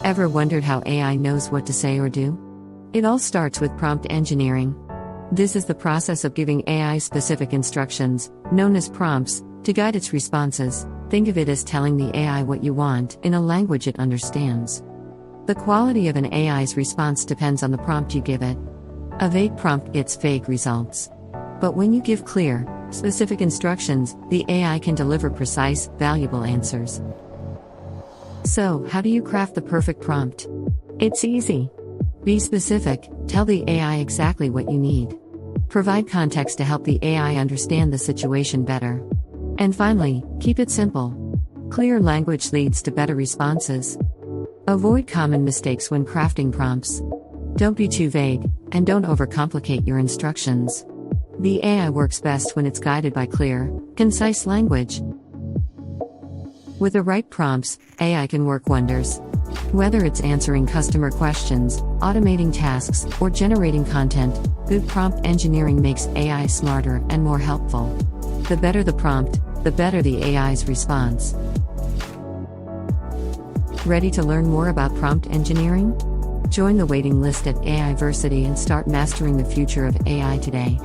Ever wondered how AI knows what to say or do? It all starts with prompt engineering. This is the process of giving AI specific instructions, known as prompts, to guide its responses. Think of it as telling the AI what you want in a language it understands. The quality of an AI's response depends on the prompt you give it. A vague prompt gets vague results. But when you give clear, specific instructions, the AI can deliver precise, valuable answers. So, how do you craft the perfect prompt? It's easy. Be specific, tell the AI exactly what you need. Provide context to help the AI understand the situation better. And finally, keep it simple. Clear language leads to better responses. Avoid common mistakes when crafting prompts. Don't be too vague, and don't overcomplicate your instructions. The AI works best when it's guided by clear, concise language. With the right prompts, AI can work wonders. Whether it's answering customer questions, automating tasks, or generating content, good prompt engineering makes AI smarter and more helpful. The better the prompt, the better the AI's response. Ready to learn more about prompt engineering? Join the waiting list at AI-Versiti and start mastering the future of AI today.